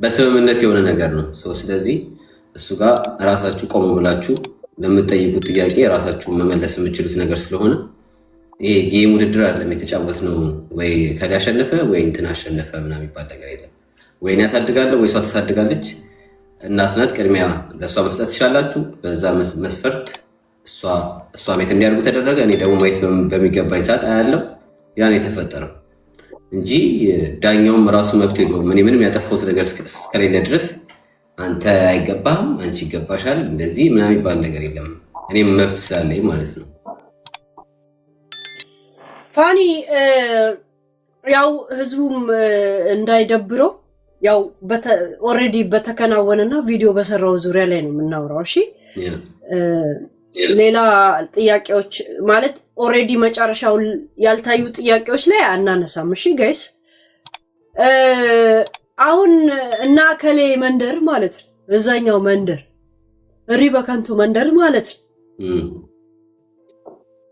በስምምነት የሆነ ነገር ነው። ስለዚህ እሱ ጋር ራሳችሁ ቆም ብላችሁ ለምትጠይቁት ጥያቄ ራሳችሁ መመለስ የምትችሉት ነገር ስለሆነ ይሄ ጌም ውድድር አይደለም የተጫወት ነው። ወይ ከላይ አሸነፈ ወይ እንትን አሸነፈ ምናምን የሚባል ነገር የለም። ወይ እኔ ያሳድጋለሁ ወይ እሷ ታሳድጋለች። እናት ናት፣ ቅድሚያ ለእሷ መስጠት ትችላላችሁ። በዛ መስፈርት እሷ ቤት እንዲያድጉ ተደረገ። እኔ ደግሞ ማየት በሚገባኝ ሰዓት አያለው። ያን የተፈጠረው እንጂ ዳኛውም ራሱ መብት የለውም። እኔ ምንም ያጠፋሁት ነገር እስከሌለ ድረስ አንተ አይገባህም፣ አንቺ ይገባሻል፣ እንደዚህ ምናምን የሚባል ነገር የለም። እኔም መብት ስላለኝ ማለት ነው። ፋኒ ያው ህዝቡም እንዳይደብረው ያው ኦሬዲ በተከናወነና ቪዲዮ በሰራው ዙሪያ ላይ ነው የምናወራው። እሺ ሌላ ጥያቄዎች ማለት ኦሬዲ መጨረሻው ያልታዩ ጥያቄዎች ላይ አናነሳም። እሺ ጋይስ አሁን እና ከሌ መንደር ማለት ነው እዛኛው መንደር ሪበከንቱ መንደር ማለት ነው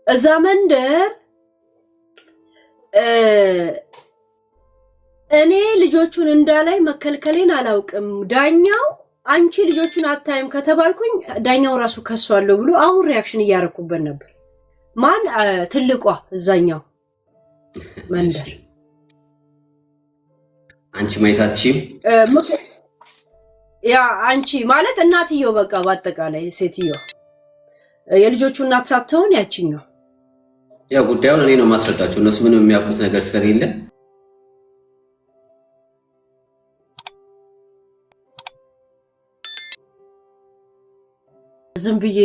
እዛ መንደር እኔ ልጆቹን እንዳላይ መከልከሌን አላውቅም። ዳኛው አንቺ ልጆቹን አታይም ከተባልኩኝ ዳኛው ራሱ ከሷለሁ ብሎ አሁን ሪአክሽን እያረኩበት ነበር። ማን ትልቋ እዛኛው መንደር አንቺ ማይታችም ያ አንቺ ማለት እናትየው በቃ በአጠቃላይ ሴትዮ የልጆቹ እናት ሳትሆን ያቺኛው ያ ጉዳዩን እኔ ነው ማስረዳቸው። እነሱ ምንም የሚያውቁት ነገር ስለሌለ ዝም ብዬ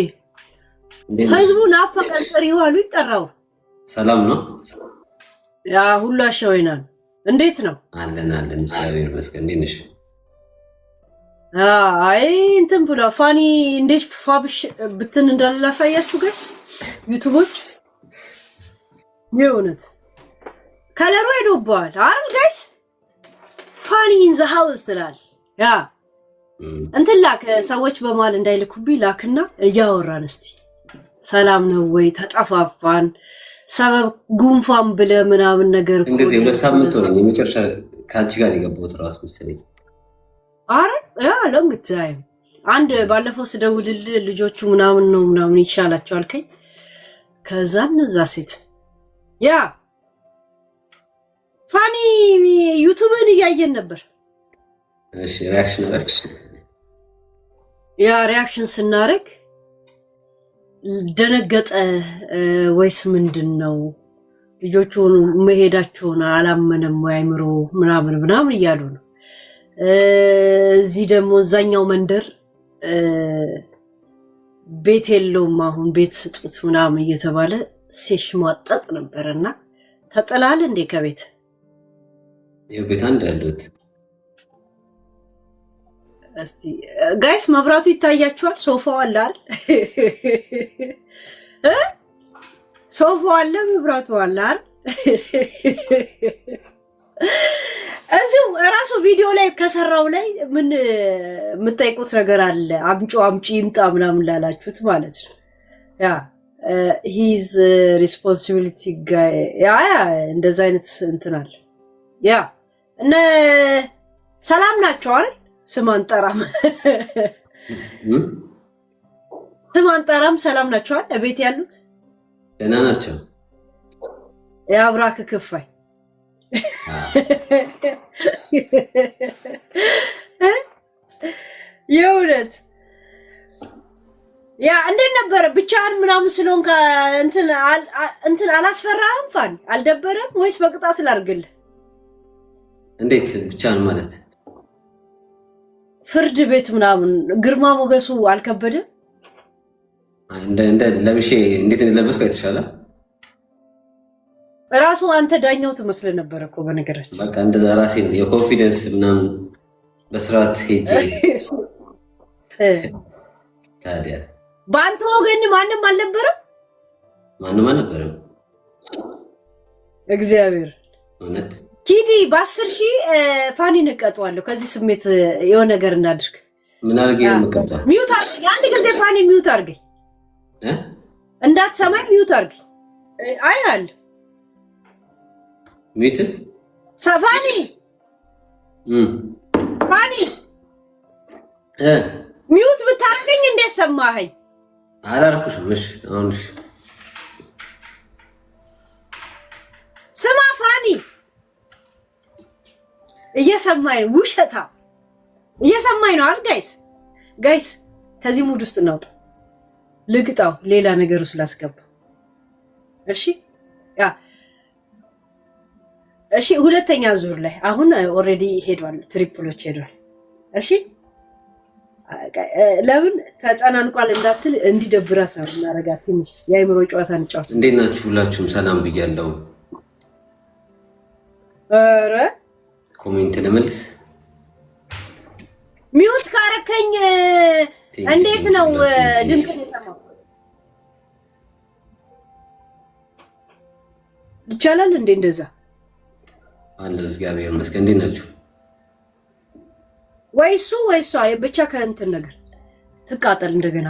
ህዝቡን አፈቀን ጥሪው አሉ ይጠራው። ሰላም ነው ያ ሁሉ አሸወይናል። እንዴት ነው? አለን እግዚአብሔር ይመስገን። እንዴት ነሽ? አይ እንትን ብሎ ፋኒ እንዴት ፋብሽ ብትን እንዳላሳያችሁ ጋይስ ዩቲዩቦች የእውነት ከለሩ ሄዶባል አይደል ጋይስ? ፋኒ ኢን ዘ ሃውስ ትላል። ያ እንትን ላክ ሰዎች በማል እንዳይልኩብኝ ላክና እያወራን እስቲ ሰላም ነው ወይ ተጠፋፋን ሰበብ ጉንፋን ብለ ምናምን ነገር እንግዲህ ለሳምንት ነው የመጨረሻ ካንቺ ጋር የገባሁት ራሱ መሰለኝ። አረ ያ ሎንግ ታይም አንድ ባለፈው ስደውልል ልጆቹ ምናምን ይሻላቸው አልከኝ። ከዛ እነዛ ሴት ያ ፋኒ ዩቲዩብን እያየን ነበር። እሺ ሪአክሽን አረግሽ? ያ ሪአክሽን ስናረግ ደነገጠ ወይስ ምንድነው? ልጆቹ መሄዳቸውን አላመነም ወይ አይምሮ ምናምን እያሉ ነው። እዚህ ደግሞ እዛኛው መንደር ቤት የለውም አሁን ቤት ስጡት ምናምን እየተባለ ሲሽሟጠጥ ነበርና ተጠላል እንዴ ከቤት ይሄ ቤት አንድ ያሉት እስቲ ጋይስ መብራቱ ይታያችኋል? ሶፋው አለ አይደል? ሶፋው አለ መብራቱ አለ አይደል? እዚሁ ራሱ ቪዲዮ ላይ ከሰራው ላይ ምን የምጠይቁት ነገር አለ? አምጪ ይምጣ ምናምን ላላችሁት ማለት ነው። ያ ሂዝ ሪስፖንሲቢሊቲ ጋይ ያ እንደዛ አይነት እንትን አለ። ያ እነ ሰላም ናቸው አይደል? ስማን ጠራም ሰላም ናቸው አይደል? ቤት ያሉት ደህና ናቸው። የአብራክ ክፋይ የእውነት ያ እንዴት ነበር? ብቻህን ምናምን ስለሆንክ እንትን አላስፈራህም? ፋኒ አልደበረም ወይስ በቅጣት ላድርግልህ? እንዴት ብቻህን ማለት ፍርድ ቤት ምናምን ግርማ ሞገሱ አልከበደም? እንደ ለብሼ እንዴት እንደለበስኩ አይተሻለ? ራሱ አንተ ዳኛው ትመስል ነበር እኮ በነገራችን። በቃ እንደዛ ራሴን የኮንፊደንስ ምናምን በስርዓት ሄጄ ታዲያ በአንተ ወገን ማንም አልነበረም? ማንም አልነበረም። እግዚአብሔር እውነት ኪዲ በ10,000 ፋኒ እንቀጣዋለሁ። ከዚህ ስሜት የሆነ ነገር እናድርግ። ምን አድርጌ የምቀጣ? ሚውት አድርገኝ አንድ ጊዜ ፋኒ ሚውት አድርገኝ እንዳትሰማኝ ሚውት አድርገኝ። አይሃል ሚውት ሰፋኒ ፋኒ ሚውት ብታረገኝ እንዴት ሰማኸኝ? አላልኩሽም? እሺ አሁን እሺ ስማ ፋኒ እየሰማኝ ነው። ውሸታ እየሰማኝ ነው አይደል? ጋይስ ከዚህ ሙድ ውስጥ እናውጣ። ልግጣው ሌላ ነገር ውስጥ ላስገባ። እሺ ያ እሺ ሁለተኛ ዙር ላይ አሁን ኦሬዲ ሄዷል፣ ትሪፕሎች ሄዷል። እሺ ለምን ተጨናንቋል እንዳትል እንዲደብራት ነው እናረጋት። ትንሽ የአይምሮ ጨዋታ እንጫወት። እንዴት ናችሁ? ሁላችሁም ሰላም ብያለሁ። ኧረ ኮሜንት ልመልስ። ሚውት ካረከኝ እንዴት ነው ድምጽ የሰማው? ይቻላል እንዴ እንደዛ? አንድ እግዚአብሔር ይመስገን። እንዴት ናችሁ? ወይሱ ብቻ ከእንትን ነገር ትቃጠል እንደገና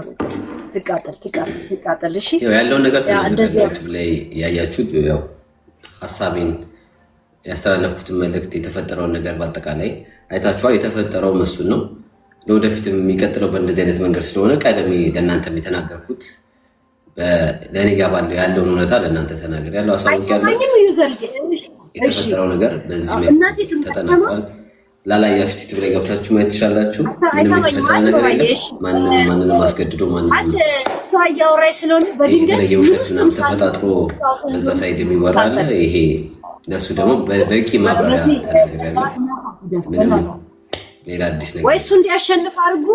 ትቃጠል። እሺ ያው ያለውን ነገር ተናግሬያለሁ ላይ ያያችሁት ያው ሐሳቤን ያስተላለፍኩትን መልእክት የተፈጠረውን ነገር በአጠቃላይ አይታችኋል። የተፈጠረው መስሱን ነው። ለወደፊትም የሚቀጥለው በእንደዚህ አይነት መንገድ ስለሆነ ቀደም ለእናንተም የተናገርኩት ለእኔ ጋር ባለው ያለውን እውነታ ለእናንተ ተናገር ያለው አሳውቂያለሁ። የተፈጠረው ነገር በዚህ መልኩ ተጠናቋል። ላላያችሁት ዩቲዩብ ላይ ገብታችሁ ማየት ትችላላችሁ። ምንም የተፈጠረ ነገር የለም። ማንንም አስገድዶ ማንንም እሷ እያወራች ስለሆነ በድንገት የውሸት ምናምን ተፈጣጥሮ በዛ ሳይድ የሚወራ አለ። ይሄ ለእሱ ደግሞ በቂ ማብራሪያ ተናግሬያለሁ። ምንም ሌላ አዲስ ነገር ወይ እሱ እንዲያሸንፍ አድርጉ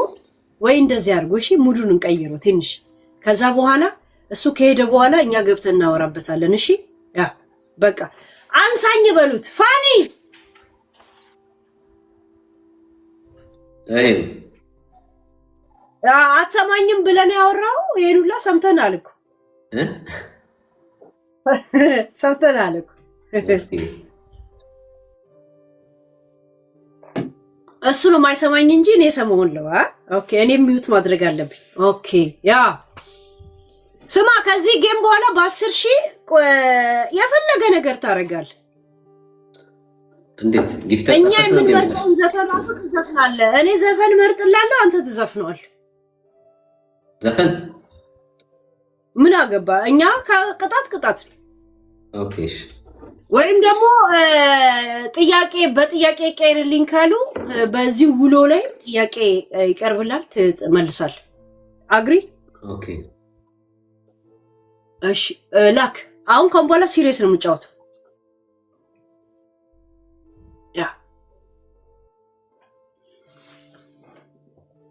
ወይ እንደዚህ አድርጉ። እሺ ሙዱን እንቀይሩ ትንሽ። ከዛ በኋላ እሱ ከሄደ በኋላ እኛ ገብተን እናወራበታለን። እሺ ያ በቃ አንሳኝ በሉት። ፋኒ አትሰማኝም ብለን ያወራው ይሄን ሁላ ሰምተናል እኮ ሰምተናል እኮ። እሱ ነው የማይሰማኝ እንጂ እኔ ሰማሁን። ኦኬ እኔ ሚውት ማድረግ አለብኝ። ኦኬ ያ ስማ፣ ከዚህ ጌም በኋላ በ10 ሺህ የፈለገ ነገር ታደርጋለህ። እንዴት ጊፍት እኛ የምንመርጠውን ዘፈን አፉ ትዘፍናለህ። እኔ ዘፈን መርጥላለሁ፣ አንተ ትዘፍነዋል። ዘፈን ምን አገባ? እኛ ቅጣት። ኦኬ እሺ። ወይም ደግሞ ጥያቄ በጥያቄ ቀይርልኝ ካሉ በዚህ ውሎ ላይ ጥያቄ ይቀርብላል፣ ትመልሳል። አግሪ ኦኬ እሺ ላክ። አሁን ከም በኋላ ሲሪየስ ነው የምጫወተው።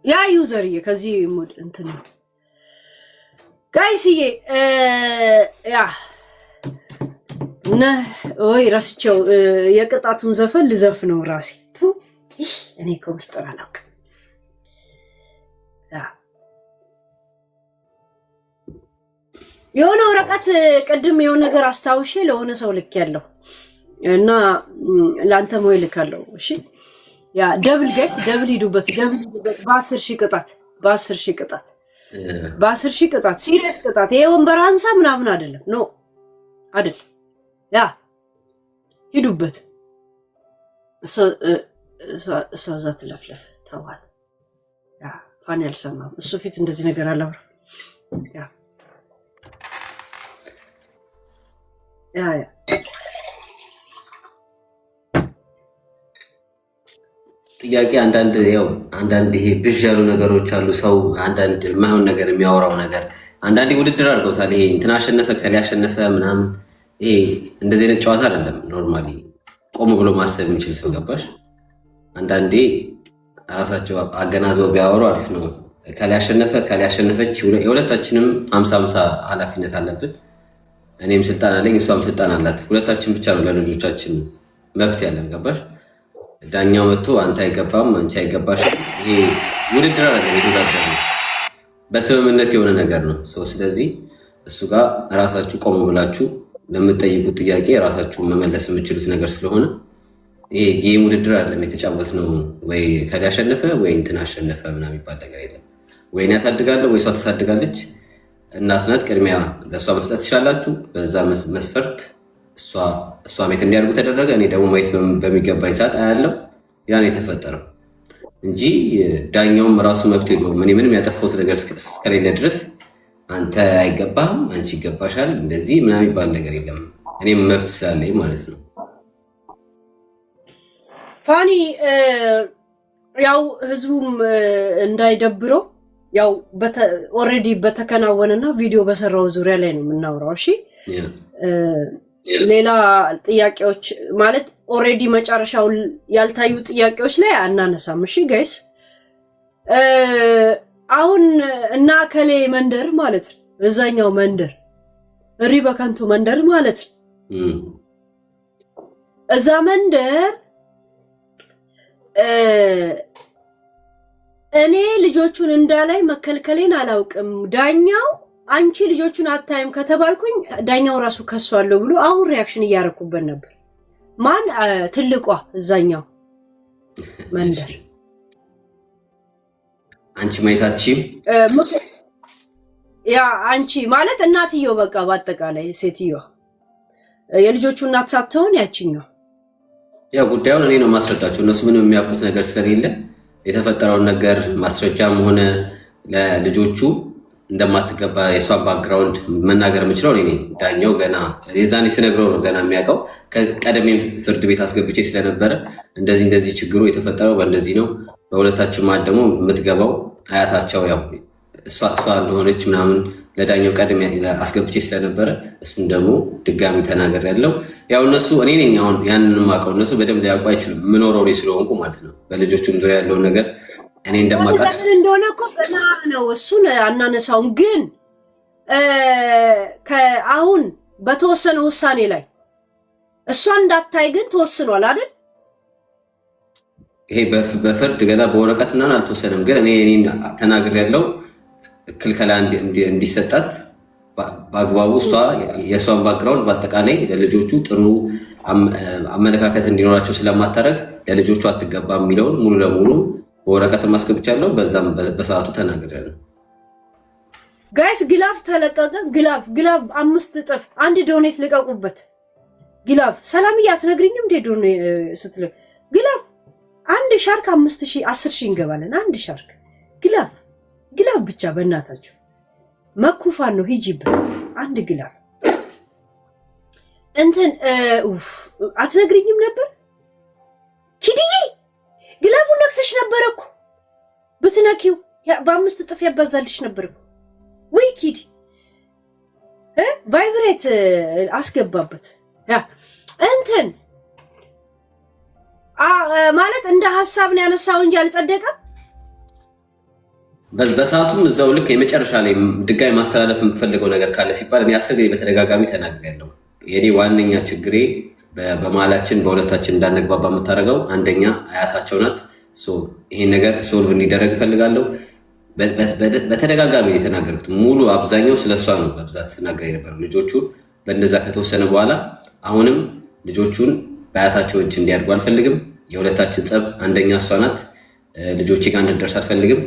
ያ ዩዘርዬ ከዚህ ሞድ እንትን ጋይስዬ ያ ወይ ራስቸው የቅጣቱን ዘፈን ልዘፍነው ራሴ። እኔ እኮ ምስጥር አላውቅም። የሆነ ወረቀት ቅድም የሆነ ነገር አስታውሼ ለሆነ ሰው ልክ ያለው እና ላንተም ወይ ልካለው። እሺ ያ ደብል ጋይስ ደብል ሂዱበት በ10 ሺህ ቅጣት በ10 ሺህ ቅጣት ሲሪየስ ቅጣት። ይሄ ወንበር አንሳ ምናምን አይደለም። ኖ አይደለም። ያ ሂዱበት። እሷ እዛ ትለፍለፍ ተዋት። ያ ፋኒ አልሰማም። እሱ ፊት እንደዚህ ነገር አላወራም። ያ ጥያቄ አንዳንድ ይሄ ብዥ ያሉ ነገሮች አሉ። ሰው አንዳንድ የማይሆን ነገር የሚያወራው ነገር አንዳንዴ ውድድር አድርገውታል። ይሄ እንትን አሸነፈ ከሌ አሸነፈ ምናምን። ይሄ እንደዚህ አይነት ጨዋታ አይደለም። ኖርማሊ ቆም ብሎ ማሰብ የሚችል ሰው ገባሽ? አንዳንዴ ራሳቸው አገናዝበው ቢያወሩ አሪፍ ነው። ከሌ አሸነፈ ከሌ አሸነፈች፣ የሁለታችንም 50-50 ኃላፊነት አለብን። እኔም ስልጣን አለኝ እሷም ስልጣን አላት። ሁለታችን ብቻ ነው ለልጆቻችን መብት ያለን ገባሽ? ዳኛው መጥቶ አንተ አይገባም አንቺ አይገባሽ። ይሄ ውድድር አይደለም፣ የተወዳደር ነው፣ በስምምነት የሆነ ነገር ነው። ስለዚህ እሱ ጋር ራሳችሁ ቆም ብላችሁ ለምትጠይቁት ጥያቄ ራሳችሁ መመለስ የምችሉት ነገር ስለሆነ ይሄ ጌም ውድድር አይደለም የተጫወት ነው። ወይ ከዲ አሸነፈ ወይ እንትን አሸነፈ ምናምን የሚባል ነገር የለም። ወይ እኔ ያሳድጋለሁ ወይ እሷ ታሳድጋለች። እናት ናት፣ ቅድሚያ ለእሷ መስጠት ትችላላችሁ። በዛ መስፈርት እሷ ቤት እንዲያደርጉ ተደረገ። እኔ ደግሞ ማየት በሚገባኝ ሰዓት አያለው። ያን የተፈጠረው እንጂ ዳኛውም ራሱ መብት የለውም። እኔ ምንም ያጠፋሁት ነገር እስከሌለ ድረስ አንተ አይገባህም፣ አንቺ ይገባሻል፣ እንደዚህ ምናምን የሚባል ነገር የለም። እኔም መብት ስላለኝ ማለት ነው። ፋኒ ያው ህዝቡም እንዳይደብረው ያው ኦልሬዲ በተከናወነና ቪዲዮ በሰራው ዙሪያ ላይ ነው የምናወራው። እሺ ሌላ ጥያቄዎች ማለት ኦልሬዲ መጨረሻው ያልታዩ ጥያቄዎች ላይ አናነሳም። እሺ ጋይስ አሁን እና ከሌ መንደር ማለት ነው እዛኛው መንደር ሪበከንቱ መንደር ማለት ነው እዛ መንደር እኔ ልጆቹን እንዳላይ መከልከሌን አላውቅም። ዳኛው አንቺ ልጆቹን አታይም ከተባልኩኝ ዳኛው ራሱ ከሷለሁ ብሎ አሁን ሪያክሽን እያረኩበት ነበር። ማን ትልቋ እዛኛው መንደር አንቺ ማይታችም ያ አንቺ ማለት እናትየው በቃ በአጠቃላይ ሴትየዋ የልጆቹ እናት ሳትሆን ያቺኛው ያ ጉዳዩን እኔ ነው ማስረዳቸው። እነሱ ምንም የሚያውቁት ነገር ስለሌለ የተፈጠረውን ነገር ማስረጃም ሆነ ለልጆቹ እንደማትገባ የሷን ባክግራውንድ መናገር የምችለው እኔ ነኝ። ዳኛው ገና የዛኔ ስነግረው ነው ገና የሚያውቀው። ቀደሜም ፍርድ ቤት አስገብቼ ስለነበረ እንደዚህ ችግሩ የተፈጠረው በእንደዚህ ነው፣ በሁለታችን ማድ ደግሞ የምትገባው አያታቸው ያው እሷ እንደሆነች ምናምን ለዳኛው ቀደም አስገብቼ ስለነበረ እሱን ደግሞ ድጋሚ ተናገር ያለው ያው እነሱ እኔ ነኝ አሁን ያንን ማቀው እነሱ በደንብ ሊያውቁ አይችሉም። ምኖረው እኔ ስለሆንኩ ማለት ነው። በልጆቹም ዙሪያ ያለውን ነገር እኔ እንደማውቃት እንደሆነ እኮ ገና ነው። እሱን አናነሳውም። ግን አሁን በተወሰነ ውሳኔ ላይ እሷን እንዳታይ ግን ተወስኗል አይደል? ይሄ በፍርድ ገና በወረቀት ምናምን አልተወሰነም። ግን እኔ ተናግር ያለው ክልከላ እንዲሰጣት በአግባቡ እሷ የእሷን ባክግራውንድ በአጠቃላይ ለልጆቹ ጥሩ አመለካከት እንዲኖራቸው ስለማታረግ ለልጆቹ አትገባም የሚለውን ሙሉ ለሙሉ በወረቀት ማስገብቻለሁ። በዛም በሰዓቱ ተናግሬያለሁ። ጋይስ ግላፍ ተለቀቀ። ግላፍ 5 እጥፍ አንድ ዶኔት ልቀቁበት። ግላፍ ሰላምዬ አትነግሪኝም እንዴ? ዶኔ ስትል ግላፍ አንድ ሻርክ 5000 10000 እንገባለን። አንድ ሻርክ ግላፍ ብቻ በእናታችሁ መኩፋን ነው ሂጂበት። አንድ ግላፍ እንትን አትነግሪኝም ነበር ኪድዬ? ግላፉን ነክተሽ ነበር እኮ ብትነኪው በ5 እጥፍ ያባዛልሽ ነበር እኮ። ወይ ኪድ ቫይብሬት አስገባበት። ያ እንትን ማለት እንደ ሐሳብ ነው ያነሳው እንጂ አልጸደቀም። በሰዓቱም እዛው ልክ የመጨረሻ ላይ ድጋሚ ማስተላለፍ የምፈልገው ነገር ካለ ሲባል እኔ 10 ጊዜ በተደጋጋሚ ተናግሬያለሁ። የኔ ዋነኛ ችግሬ በመሀላችን በሁለታችን እንዳንግባባ የምታደርገው አንደኛ አያታቸው ናት። ይሄን ነገር ሶልቭ እንዲደረግ እፈልጋለሁ። በተደጋጋሚ የተናገርኩት ሙሉ አብዛኛው ስለሷ ነው በብዛት ስናገር የነበረው። ልጆቹን በእንደዛ ከተወሰነ በኋላ አሁንም ልጆቹን በአያታቸው እጅ እንዲያድጉ አልፈልግም። የሁለታችን ጸብ አንደኛ እሷ ናት። ልጆቼ ጋር እንድትደርስ አልፈልግም።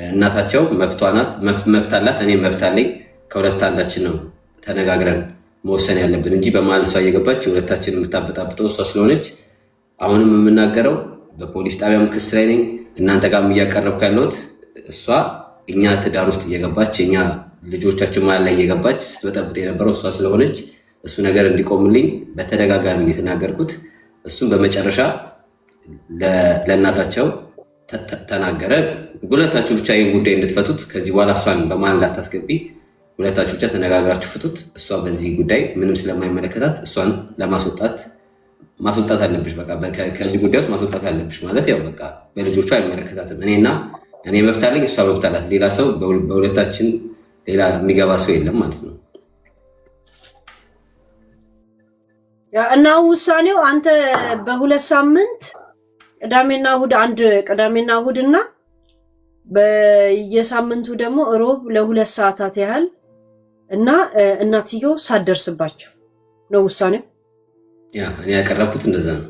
እናታቸው መብት አላት፣ እኔ መብት አለኝ። ከሁለት አንዳችን ነው ተነጋግረን መወሰን ያለብን እንጂ በመሀል እሷ እየገባች የሁለታችን የምታበጣብጠው እሷ ስለሆነች አሁንም የምናገረው በፖሊስ ጣቢያም ክስ ላይ ነኝ። እናንተ ጋርም እያቀረብኩ ያለሁት እሷ እኛ ትዳር ውስጥ እየገባች እኛ ልጆቻችን መሀል ላይ እየገባች ስትበጠብጥ የነበረው እሷ ስለሆነች እሱ ነገር እንዲቆምልኝ በተደጋጋሚ የተናገርኩት። እሱም በመጨረሻ ለእናታቸው ተናገረ። ሁለታችሁ ብቻ ይህን ጉዳይ እንድትፈቱት፣ ከዚህ በኋላ እሷን በመሀል እንዳታስገቢ፣ ሁለታችሁ ብቻ ተነጋግራችሁ ፍቱት። እሷ በዚህ ጉዳይ ምንም ስለማይመለከታት እሷን ማስወጣት አለብሽ። በቃ ከዚህ ጉዳይ ውስጥ ማስወጣት አለብሽ ማለት ያው በቃ በልጆቹ አይመለከታትም። እኔ መብት አለኝ፣ እሷ መብት አላት። ሌላ ሰው በሁለታችን ሌላ የሚገባ ሰው የለም ማለት ነው። እና ውሳኔው አንተ በ2 ሳምንት ቅዳሜና እሑድ አንድ ቅዳሜና እሑድና በየሳምንቱ ደግሞ ሮብ ለ2 ሰዓታት ያህል እና እናትየው ሳደርስባቸው ነው ውሳኔው። እኔ ያቀረብኩት እንደዛ ነው።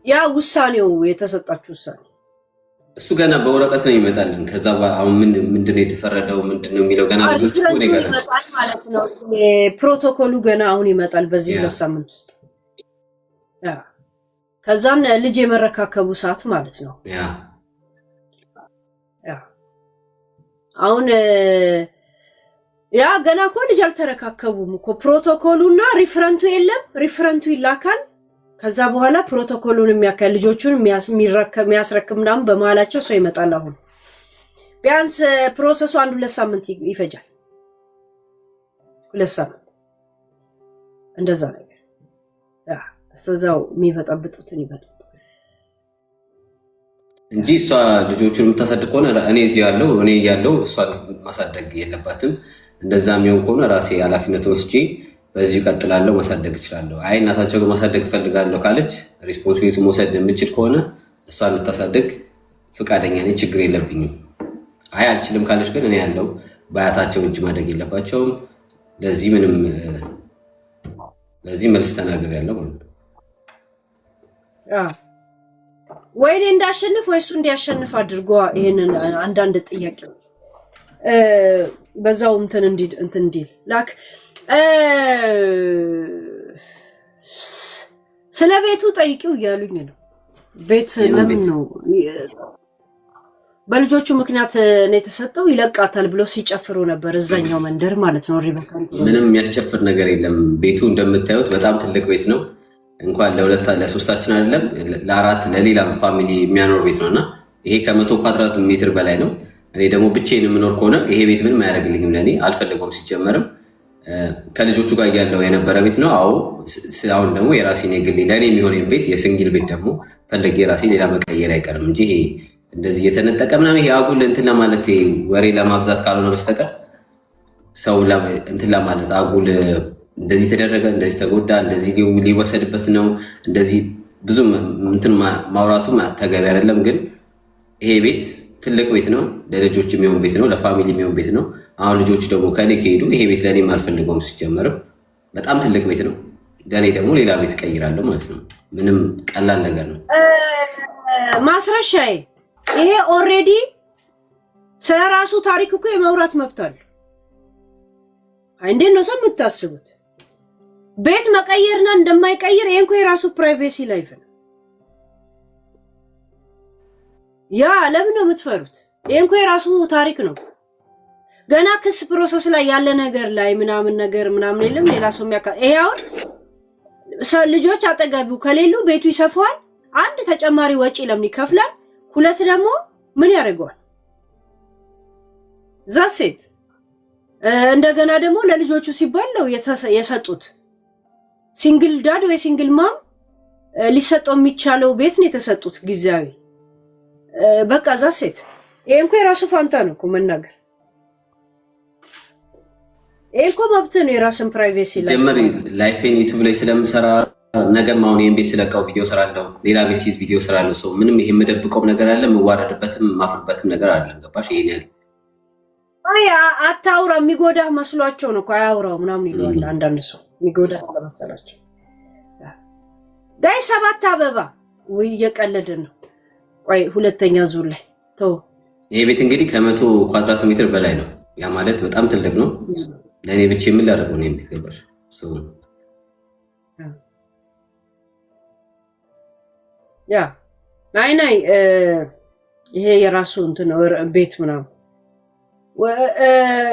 ያ ውሳኔው የተሰጣችሁ ውሳኔ እሱ ገና በወረቀት ነው ይመጣልን። ከዛ አሁን ምንድነው የተፈረደው ምንድነው የሚለው ገና ልጆቹ ነው ይመጣል ማለት ነው። ፕሮቶኮሉ ገና አሁን ይመጣል በዚህ 2 ሳምንት ውስጥ። ከዛን ልጅ የመረካከቡ ሰዓት ማለት ነው። ያ አሁን ያ ገና እኮ ልጅ አልተረካከቡም እኮ ፕሮቶኮሉና ሪፈረንቱ የለም። ሪፈረንቱ ይላካል። ከዛ በኋላ ፕሮቶኮሉን የሚያካል ልጆቹን የሚያስረክብ ምናምን በመሀላቸው ሰው ይመጣል። አሁን ቢያንስ ፕሮሰሱ 1-2 ሳምንት ይፈጃል። 2 ሳምንት እንደዛ ነገር እስተዛው የሚበጠብጡትን ይበጠብጡ እንጂ እሷ ልጆቹን የምታሳድግ ከሆነ እኔ እዚህ ያለው እኔ ያለው እሷ ማሳደግ የለባትም። እንደዛ የሚሆን ከሆነ ራሴ ኃላፊነቱን ወስጄ በዚሁ ቀጥላለሁ፣ ማሳደግ እችላለሁ። አይ እናታቸው ጋር ማሳደግ እፈልጋለሁ ካለች ሪስፖንሲቢሊቲ መውሰድ የምችል ከሆነ እሷ ልታሳደግ ፈቃደኛ ነኝ፣ ችግር የለብኝም። አይ አልችልም ካለች ግን እኔ ያለው በአያታቸው እጅ ማደግ የለባቸውም። ለዚህ መልስ ተናግር ያለው ማለት ነው። ወይኔ እንዳሸንፍ ወይ እሱ እንዲያሸንፍ አድርጎ ይሄንን አንዳንድ ጥያቄ በዛው እንትን እንዲል ላክ ስለ ቤቱ ጠይቂው እያሉኝ ነው። ቤት ለምን ነው በልጆቹ ምክንያት ነው የተሰጠው ይለቃታል ብሎ ሲጨፍሩ ነበር እዛኛው መንደር ማለት ነው። ሪበካን ምንም የሚያስጨፍር ነገር የለም። ቤቱ እንደምታዩት በጣም ትልቅ ቤት ነው። እንኳን ለሶስታችን አይደለም ለአራት ለሌላ ፋሚሊ የሚያኖር ቤት ነውና ይሄ ከ100 ኳድራት ሜትር በላይ ነው። እኔ ደግሞ ብቻዬን የምኖር ከሆነ ይሄ ቤት ምንም አያደርግልኝም፣ ለኔ አልፈልገውም። ሲጀመርም ከልጆቹ ጋር ያለው የነበረ ቤት ነው። አዎ አሁን ደግሞ የራሴን የግሌ ለኔ የሚሆን ቤት የሲንግል ቤት ደግሞ ፈለጌ የራሴ ሌላ መቀየር አይቀርም እንጂ ይሄ እንደዚህ እየተነጠቀ ምናምን ይሄ አጉል እንትን ለማለት ወሬ ለማብዛት ካልሆነ በስተቀር ሰው እንትን ለማለት አጉል እንደዚህ ተደረገ፣ እንደዚህ ተጎዳ፣ እንደዚህ ሊወሰድበት ነው፣ እንደዚህ ብዙ እንትን ማውራቱ ተገቢ አይደለም። ግን ይሄ ቤት ትልቅ ቤት ነው፣ ለልጆች የሚሆን ቤት ነው፣ ለፋሚሊ የሚሆን ቤት ነው። አሁን ልጆቹ ደግሞ ከኔ ከሄዱ ይሄ ቤት ለኔ አልፈልገውም። ሲጀመርም በጣም ትልቅ ቤት ነው፣ ለኔ ደግሞ ሌላ ቤት ቀይራለሁ ማለት ነው። ምንም ቀላል ነገር ነው። ማስረሻዬ ይሄ ኦልሬዲ ስለራሱ ታሪክ እኮ የመውራት መብት አለ። እንዴት ነው ሰው የምታስቡት? ቤት መቀየርና እንደማይቀየር ይሄን እኮ የራሱ ፕራይቬሲ ላይፍ ነው። ያ ለምን ነው የምትፈሩት? ይሄን እኮ የራሱ ታሪክ ነው። ገና ክስ ፕሮሰስ ላይ ያለ ነገር ላይ ምናምን የለም ሌላ ሰው ይሄ አሁን ልጆች አጠገቡ ከሌሉ ቤቱ ይሰፋዋል። አንድ ተጨማሪ ወጪ ለምን ይከፍላል? ሁለት ደግሞ ምን ያደርገዋል? ዛሴት እንደገና ደግሞ ለልጆቹ ሲባል ነው የሰጡት። ሲንግል ዳድ ወይ ሲንግል ማም ሊሰጠው የሚቻለው ቤት ነው የተሰጡት ጊዜያዊ። በቃ ዛሴት ይሄ እንኳን የራሱ ፋንታ ነው እኮ መናገር። ይሄ እኮ መብት ነው፣ የራስን ፕራይቬሲ ላይ ጀመሪ ላይፌን ዩቲዩብ ላይ ስለምሰራ ነገም አሁን ይሄን ቤት ስለቀው ቪዲዮ ሰራለሁ፣ ሌላ ቤት ሲዝ ቪዲዮ ሰራለሁ። ሰው ምንም ይሄ የምደብቀው ነገር አለ፣ የምዋረድበትም ማፍርበትም ነገር አለ። ገባሽ? ይሄን ያለ አይ አታውራ የሚጎዳ መስሏቸው ነው እኮ አያውራው ምናምን ይለዋል አንዳንድ ሰው የሚጎዳ ስለመሰላቸው። ጋይ 7 አበባ ወይ እየቀለድን ነው። ቆይ ሁለተኛ ዙር ላይ ተው። ይሄ ቤት እንግዲህ ከ100 ኳድራት ሜትር በላይ ነው። ያ ማለት በጣም ትልቅ ነው። ለኔ ብቻ ምን ላደርገው ነው ቤት? ገባሽ? ያ ናይ ይሄ የራሱ እንትን ቤት ምናምን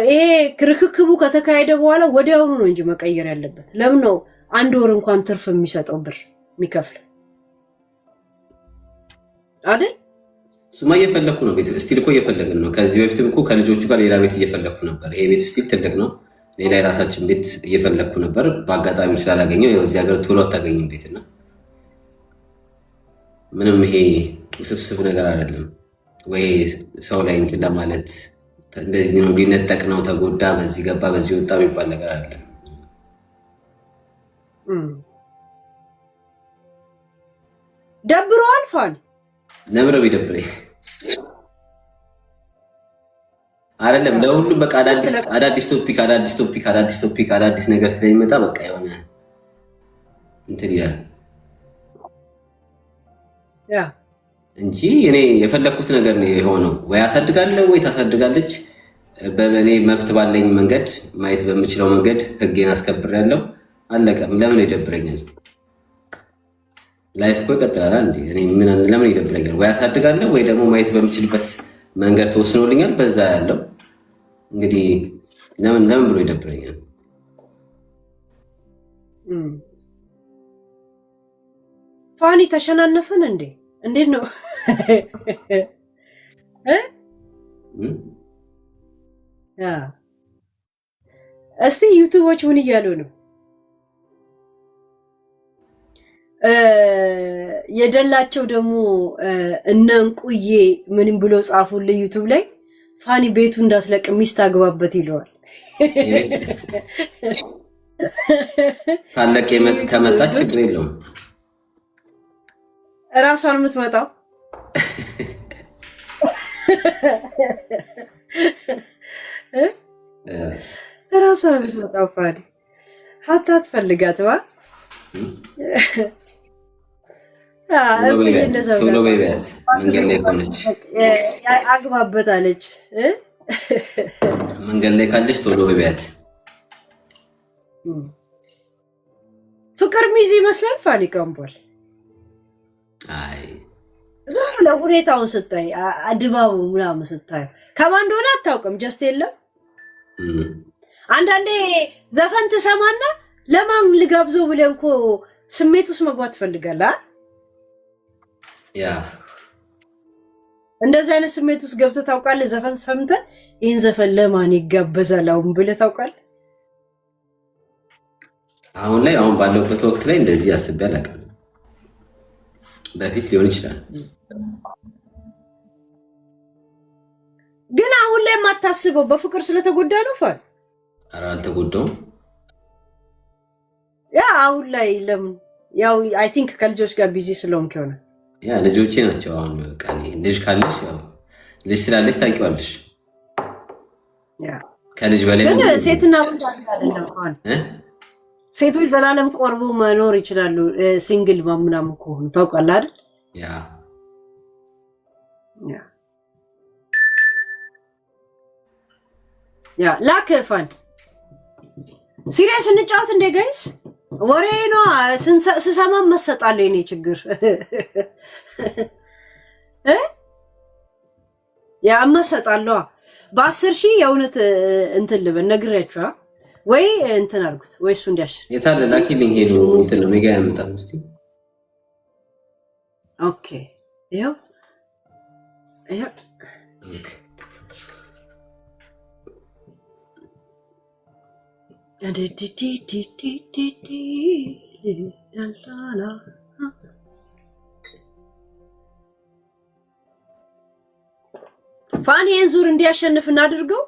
ይሄ ክርክክቡ ከተካሄደ በኋላ ወዲያውኑ ነው እንጂ መቀየር ያለበት። ለምን ነው 1 ወር እንኳን ትርፍ የሚሰጠው ብር የሚከፍል አይደል? ሱማ እየፈለኩ ነው ቤት ስቲል እኮ እየፈለግን ነው። ከዚህ በፊትም እኮ ከልጆቹ ጋር ሌላ ቤት እየፈለኩ ነበር። ይሄ ቤት ስቲል ትልቅ ነው። ሌላ የራሳችን ቤት እየፈለኩ ነበር። በአጋጣሚ ስላላገኘው ያው እዚህ ሀገር ቶሎ አታገኝም ቤትና ምንም ይሄ ውስብስብ ነገር አይደለም። ወይ ሰው ላይ እንትን ለማለት እንደዚህ ነው ሊነጠቅ ነው ተጎዳ፣ በዚህ ገባ በዚህ ወጣ የሚባል ነገር አይደለም። ደብሮ አልፏል። ነብረው ይደብረኝ አይደለም። ለሁሉም በቃ አዳዲስ ቶፒክ ነገር ስለሚመጣ በቃ የሆነ እንትን ይላል ያ እንጂ እኔ የፈለኩት ነገር ነው የሆነው። ወይ አሳድጋለሁ ወይ ታሳድጋለች። በእኔ መብት ባለኝ መንገድ ማየት በምችለው መንገድ ህጌን አስከብሬያለሁ። አለቀም። ለምን ይደብረኛል? ላይፍ እኮ ይቀጥላል። እኔ ለምን ይደብረኛል? ወይ አሳድጋለሁ ወይ ደግሞ ማየት በምችልበት መንገድ ተወስኖልኛል። በዛ ያለው እንግዲህ ለምን ብሎ ይደብረኛል? ፋኒ ተሸናነፈን እንዴ? እንዴት ነው? እስቲ ዩቲዩቦች ምን እያሉ ነው? የደላቸው ደግሞ እነ እንቁዬ ምንም ብሎ ጻፉልኝ ዩቲዩብ ላይ ፋኒ ቤቱ እንዳስለቅ ሚስት አግባበት ይለዋል። ታለቅ ከመጣች ችግር የለውም እራሷን የምትመጣው እራሷን የምትመጣው ፋኒ ሀታ ትፈልጋት ባ ቶሎ በይበት መንገድ ላይ ከሆነች አግባበታለች። መንገድ ላይ ካለች ቶሎ በይበት። ፍቅር ሚዜ ይመስላል ፋኒ ቀንቧል። አይ ዝም ብለህ ሁኔታውን ስታይ ድባቡ ምናምን ስታይ ከማን እንደሆነ አታውቅም። ጀስት የለም አንዳንዴ ዘፈን ትሰማና ለማን ልጋብዞ ብለህ እኮ ስሜት ውስጥ መግባት ትፈልጋለህ። ያ እንደዚህ አይነት ስሜት ውስጥ ገብተህ ታውቃለህ? ዘፈን ሰምተህ ይህን ዘፈን ለማን ይጋበዛል አሁን ብለህ ታውቃለህ? አሁን ባለውበት ወቅት ላይ እንደዚህ አስቤ አላውቅም። በፊት ሊሆን ይችላል፣ ግን አሁን ላይ የማታስበው በፍቅር ስለተጎዳ ነው ፋን? ኧረ አልተጎዳውም። ያ አሁን ላይ ለምን ያው አይ ቲንክ ከልጆች ጋር ቢዚ ስለሆንክ ይሆናል። ያ ልጆቼ ናቸው። አሁን በቃ ልጅ ካለሽ ያው ልጅ ስላለሽ ታውቂዋለሽ። ያ ከልጅ በላይ ግን ሴትና ወንድ አይደለም ፋን። ሴቶች ዘላለም ቆርቦ መኖር ይችላሉ ሲንግል ምናምን ከሆኑ ታውቃለህ አይደል? ያ ላክ ፋን ሲሪየስ እንጫወት እንደ ጋይስ ወሬ ነው ስሰማ መሰጣለሁ። የኔ ችግር ያ መሰጣለሁ። በ10,000 የእውነት እንትን ልበል ነግሬያችኋ ወይ እንትን አልኩት ወይ እሱ እንዲያሽ የታለ ላኪልኝ ሄዶ እንትን ነው ሜጋ ያመጣል። እስቲ ኦኬ ይሄው ኦኬ ፋን ይሄን ዙር እንዲያሸንፍ እናድርገው።